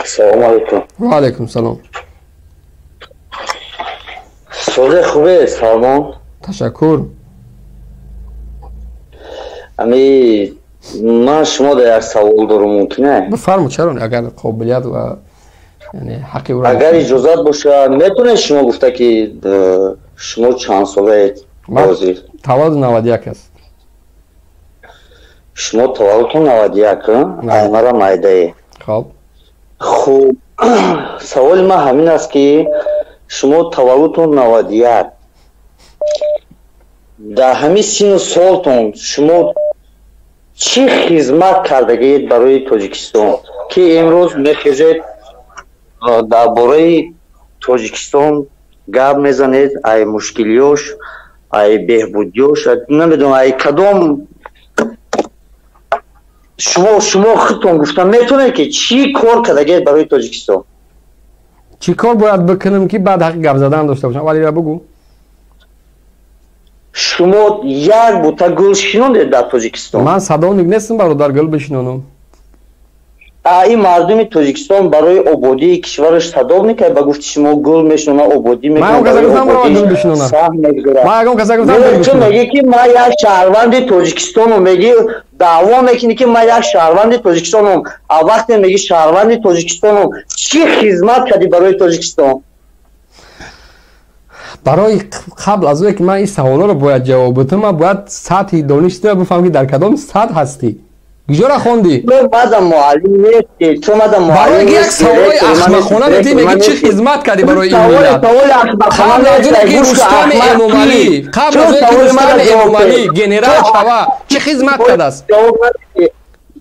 سلام علیکم. و علیکم سلام. سوال خوبه سلمان. تشکر. امی من شما در یک سوال دارم ممکنه؟ بفرمایید. چرا اگر قابلیت و یعنی حقی او را اگر اجازت باشه میتونه شما گفته که شما چند ساله بازی؟ تولد 91 است. شما تولد 91 مرا مایده. خب خوب سوال ما همین است که شما تولد 91 در همین سن و سالتون شما چی خدمت کردگید برای تاجیکستان که امروز میخواهید درباره تاجیکستان گپ میزنید؟ ای مشکلیاش، ای بهبودیاش، نمیدونم ای کدام شما خودتون گفتم میتونه که چی کار کردگید برای تاجیکستان؟ چی کار باید بکنم که بعد حق گپ زدن داشته باشم؟ ولی را بگو. شما یک بوته گل شنوندید در تاجیکستان؟ من صداونیک نیستم برادر گل بشنونم. این مردم تاجیکستان برای آبادی کشورش صدا میکنه با گفت شما گل میشنونه آبادی میکنه. من کسی گفتم برای گل بشنونم. من کسی گفتم گل بشنونم. میگه که ما یک شهروند تاجیکستانم، میگه دعوا میکنه که ما یک شهروند تاجیکستانم. وقتی میگه شهروند تاجیکستانم چی خدمت کردی برای تاجیکستان؟ برای قبل از اینکه من این سوالا رو باید جواب بدم من باید سطح دانش رو بفهمم که در کدام سطح هستی. کجا را خوندی؟ بعدم معلم نیستی. تو بعدم معلم برای یک سوال احمقانه میتی میگی چی خدمت کردی برای این ملت؟ قبل از اینکه رستم امومعلی قبل از اینکه رستم امومعلی جنرال شوا چی خدمت کرده است؟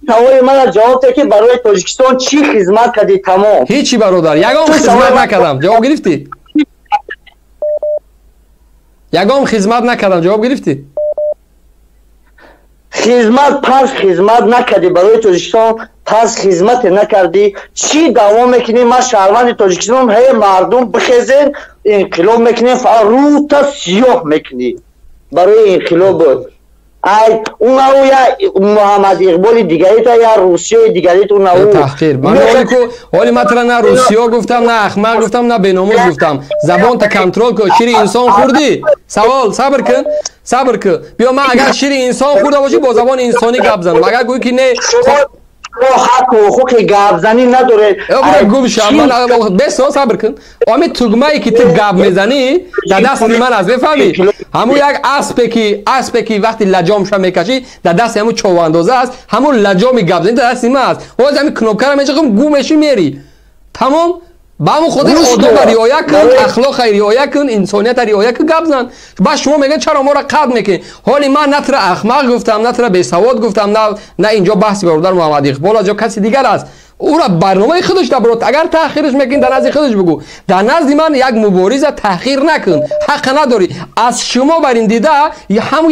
سوال من جواب ده که برای تاجیکستان چی خدمت کردی؟ تمام هیچی برادر. یگام خدمت نکردم. جواب گرفتی؟ یگام خدمت نکردم. جواب گرفتی؟ خدمت پس خدمت نکردی برای تاجیکستان، پس خدمت نکردی. چی دعوا میکنی؟ ما شهروند تاجیکستان هی مردم بخیزین انقلاب میکنی، فقط رو تا سیاه میکنی برای انقلاب. ای اون یا محمد اقبال دیگری تا یا روسیه دیگری تو نه تحقیر. من حالی مثلا نه روسیه گفتم نه احمق گفتم نه بیناموز گفتم. زبان تا کنترل کن. شیر انسان خوردی؟ سوال صبر کن بیا من اگر شیر انسان خورده باشی با زبان انسانی گپ زنم. اگر گویی که نه حق و حقوق گپ زنی نداره. گوش من بس صبر کن. امی تگمه ای که تو گپ میزنی در دست من از بفهمی همون یک اسبی که وقتی لجامش میکشی در دست همون چوب اندازه است، همون لجام گپ زنی در دست من است. باز همین کنوکر میچخم گومشی میری. تمام با همون خود آداب رعایت کن، اخلاق رعایت کن، انسانیت رعایت کن گپ زن. بعد شما میگن چرا ما را قطع میکنی؟ حالی من نه تر احمق گفتم نه تر بیسواد گفتم نه اینجا بحث برادر محمد اقبال از کسی دیگر است. او را برنامه خودش دبرات. اگر تأخیرش میکنی در نزد خودش بگو. در نزد من یک مبارز تأخیر نکن. حق نداری. از شما بر این دیده هم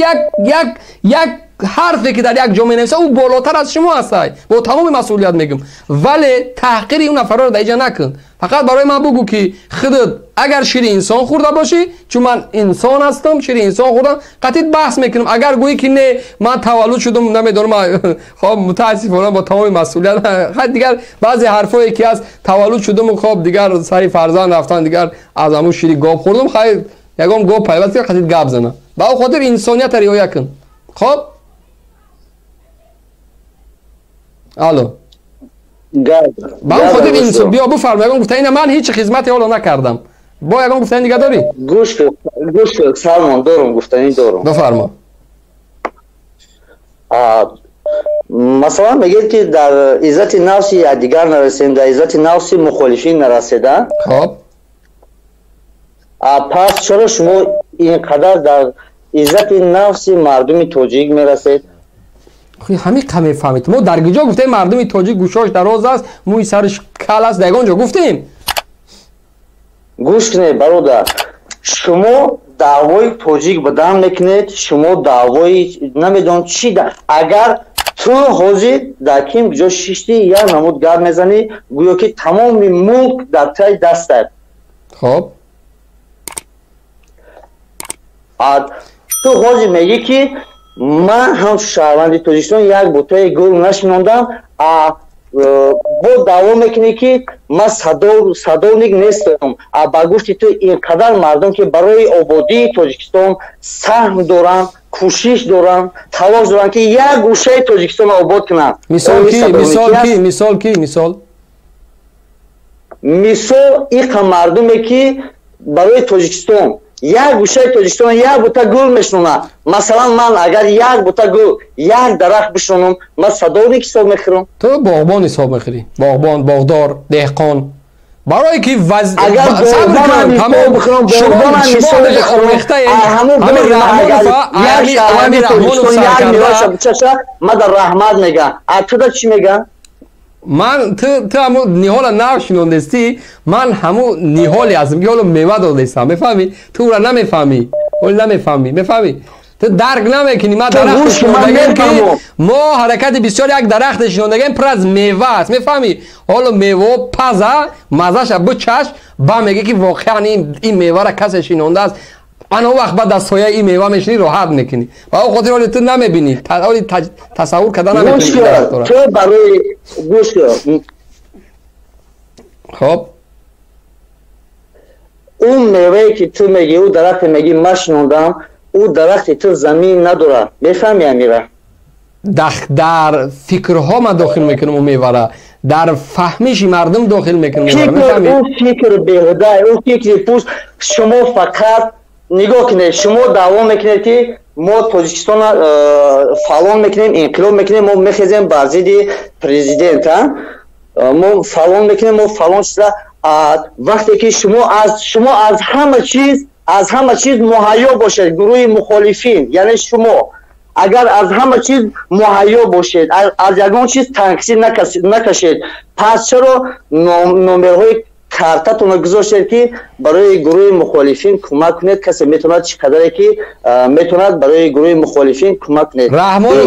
یک حرفی که در یک جامعه نویسه او بالاتر از شما هست. با تمام مسئولیت میگم. ولی تحقیر اون نفر رو دیگه نکن. فقط برای من بگو که خودت اگر شیر انسان خورده باشی، چون من انسان هستم شیر انسان خوردم قطعا بحث میکنم. اگر گویی که نه من تولد شدم نمیدونم خب متاسفانه با تمام مسئولیت خود دیگر بعضی حرفایی که از تولد شدم خب دیگر سری فرزند رفتن دیگر از همون شیر گاو خوردم خیر یگام گاو پیوست که قطعا گپ زنم. با خاطر انسانیت رعایت کن. خب الو با خود انسان بیا بفرما. یگام گفتن من هیچ خدمتی حالا نکردم. با یگام گفتن دیگه داری؟ گوش کن سلمان دارم گفتنی دارم. بفرما. مثلا میگید که در عزت نفس دیگر نرسیم، در عزت نفس مخالفین نرسیدن. خب پس چرا شما اینقدر در عزت نفس مردم تاجیک میرسید؟ همین کمی فهمید. ما در کجا گفتیم مردم تاجیک گوشاش دراز است، موی سرش کل است؟ در اونجا گفتیم. گوش کنید برادر، شما دعوای تاجیک بدم نکنید. شما دعوای نمیدونم چی اگر تو حاضر در کیم کجا شیشتی یا نمود گرد میزنی گویا که تمام ملک در تای دستت. خب تو حاضر میگی که من هم شهروند تاجیکستان یک بوته گل نشنوندم. бо даво мекунӣ ки ман садовник нестам, ба гуфти ту ин қадар мардум ки барои ободии Тоҷикистон саҳм доранд, кӯшиш доранд, талош доранд ки як гӯшаи Тоҷикистон обод кунанд. Мисол иқа мардуме ки барои Тоҷикистон як гӯшаи Тоҷикистон як бута гул мешунад. Масалан ман агар як бута гул як дарахт бишонам, ман садовник ҳисоб мехӯрам. ту боғбон ҳисоб мехӯрӣ, боғбон, боғдор, деҳқон. барое ки мадар раҳмат меган. Туда чӣ меган? ман ту ҳаму ниҳола навшинонисти, ман ҳаму ниҳоле ҳастам ки ҳоло мева додистам, мефаҳмӣ? Ту ура намефаҳмӣ, мефаҳмӣ? ту дарк намекунӣ. ма дарахте шинондагем ки мо ҳаракати бисёр як дарахте шинондагем пур аз мева аст, мефаҳмӣ? ҳоло мевао паза мазаша бичаш, ба меге ки воқеан ин мевара касе шинондааст. ана вақт ба дар сояи ин мева мешинӣ роҳат мекунӣ. ва о хотир ҳоли ту намебинӣ, ҳоли тасаввур карда намекунӣ. ту барои гӯш хоб اون میوه‌ای که تو میگی او درخت میگی من شنوندم او درخت تو زمین نداره میفهمی امیره در فکرها ما داخل میکنم اون میوه در فهمش مردم داخل میکنم میفهمی اون فکر بیهوده اون فکر پوست شما فقط نگاه کنید شما دعوا میکنید که ما تاجیکستان فعال میکنیم انقلاب میکنیم ما میخیزیم بر ضد پرزیدنت ما فعال میکنیم ما فعال شده وقتی که شما از همه چیز مهیا باشید گروه مخالفین یعنی شما اگر از همه چیز مهیا باشید از یگان چیز تنقصیر نکشید پس چرا نمرهای کارتاتون رو گذاشتید که برای گروه مخالفین کمک کنید کسی میتوند چقدره که میتوند برای گروه مخالفین کمک کنید رحمان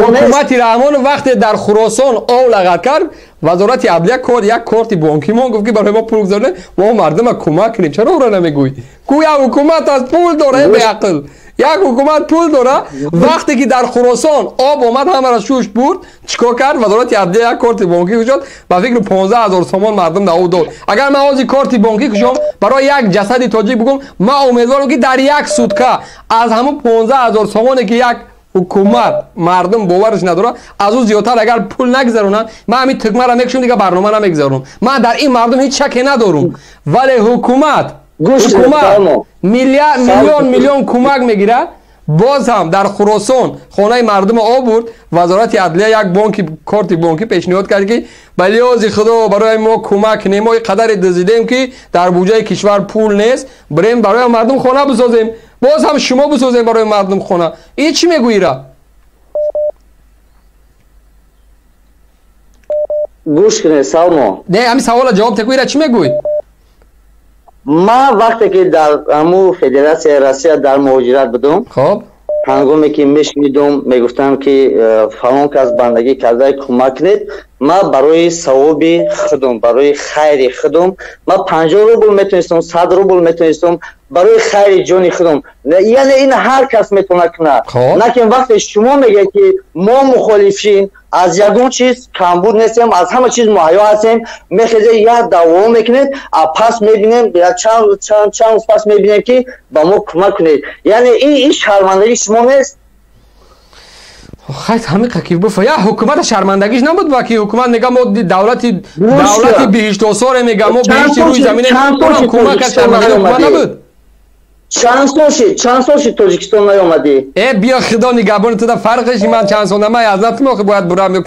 حکومت رحمان وقتی در خراسان آو لغت کرد وزارت عدلیه کار یک کارت بانکی ما گفت که برای ما پول گذارده ما مردم کمک کنیم چرا او را نمیگویی گویا حکومت از پول داره به عقل یک حکومت پول داره وقتی که در خراسان آب اومد همه را شوش برد چیکار کرد وزارت عدلیه یک کارت بانکی گذاشت با فکر 15000 تومان مردم داو داد اگر من از کارت بانکی کشم برای یک جسد تاجیک بگم من امیدوارم که در یک سوتکه از همون 15000 تومانی که یک حکومت مردم باورش نداره از اون زیادتر اگر پول نگذارونن من همین تکمه را میکشم دیگه برنامه نمیگذارم من در این مردم هیچ شکی ندارم ولی حکومت میلیون کمک میگیره باز هم در خراسان خانه مردم آب برد وزارت عدلیه یک بانک کارت بانکی پیشنهاد کرد که بلیاز خدا برای ما کمک کنیم ما قدر دزدیدیم که در بودجه کشور پول نیست بریم برای مردم خانه بسازیم باز هم شما بسازیم برای مردم خانه این چی میگویی را گوش کنید سلمان نه همین سوال جواب تکوی را چی میگویی ما وقتی که در امو فدراسیون روسیه در مهاجرت بودم خب هنگامی که میشنیدم میگفتم که فلان کس بندگی کرده کمک کنید ما برای ثواب خودم برای خیر خودم ما 50 روبل میتونستم 100 روبل میتونستم برای خیر جان خودم یعنی این هر کس میتونه کنه لیکن وقتی شما میگه که ما مخالفین از یگون چیز کمبود نیستیم از همه چیز مهیا هستیم میخیزه یا دعوا میکنید پس میبینیم یا چند پس میبینیم که با ما کمک کنید یعنی این شرمندگی شما نیست خیلی همیقه که بفا یا حکومت شرمندگیش نبود با که حکومت میگه ما دولتی بهشت آثار میگه ما بهشتی روی زمینه اونم کمک از شرمندگی حکومت نبود چند سال شد تاجیکستان نیامدی؟ بیا خدا نگهبان تو دا فرقش من چند سال من حضرت ما باید برم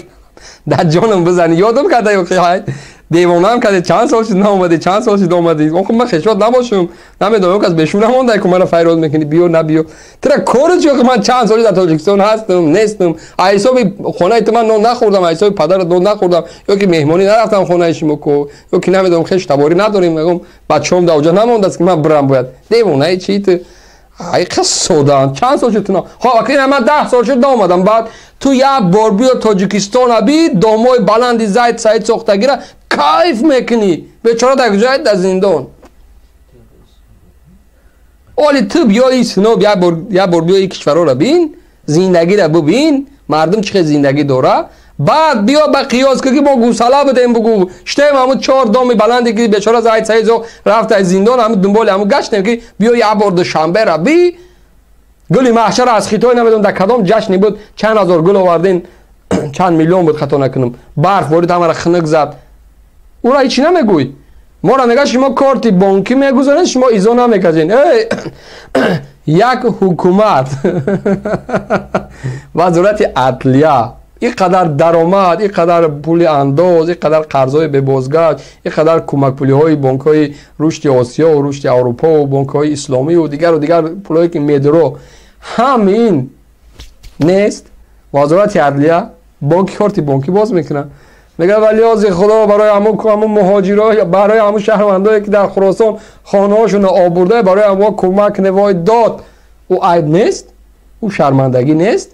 در جانم بزنی یادم کرده یا که دیوانم کرده چند سال شد نامده چند سال شد آمدی اون من خشوت نباشم نمیدونم که از بهشون نمونده که من فیروز میکنی بیو نبیو ترا کار چیه که من چند سالی در تاجیکستان هستم نیستم حساب خونه تو من نون نخوردم حساب پدرت نون نخوردم یا که مهمانی نرفتم خونه شما کو یا که نمیدونم خش تباری نداریم میگم بچه‌ام در اونجا نمونده است که من برم باید دیوانه چی تو ای قصودان چند سال شد تو خب اگه من 10 سال شد اومدم بعد تو یا بار بیا تاجیکستان ابی دومای بلندی زاید سعید سوختگیره کیف میکنی بیچاره در جای در زندان اولی تو بیایی سنو یا بار بیایی کشورها را بین زندگی را ببین مردم چه زندگی داره بعد بیا با قیاس که با گوساله بدیم بگو شتیم همون 4 دام بلندی که بیچاره زاید سایزو رفت از زندان همون دنبال همون گشتیم که بیا یه بار دوشنبه را بی گلی محشر از خیتای نمیدون در کدام جشنی بود چند هزار گل آوردین چند میلیون بود خطا نکنم برف وارد همه را خنک زد او را هیچی نمیگوی ما را میگه شما کارت بانکی میگذارین شما ایزا نمیکردین یک حکومت وزارت عدلیه اینقدر درآمد اینقدر پول انداز اینقدر قرضای به بازگشت اینقدر کمک پولی های بانک های رشد آسیا و رشد اروپا و بانک های اسلامی و دیگر پولایی که میدرو همین نیست وزارت عدلیه بانک کارت بانکی باز میکنن میگه ولی از خدا برای همون مهاجرای برای همون شهروندایی که در خراسان خانه هاشون آورده برای همون کمک نوای داد او عیب نیست او شرمندگی نیست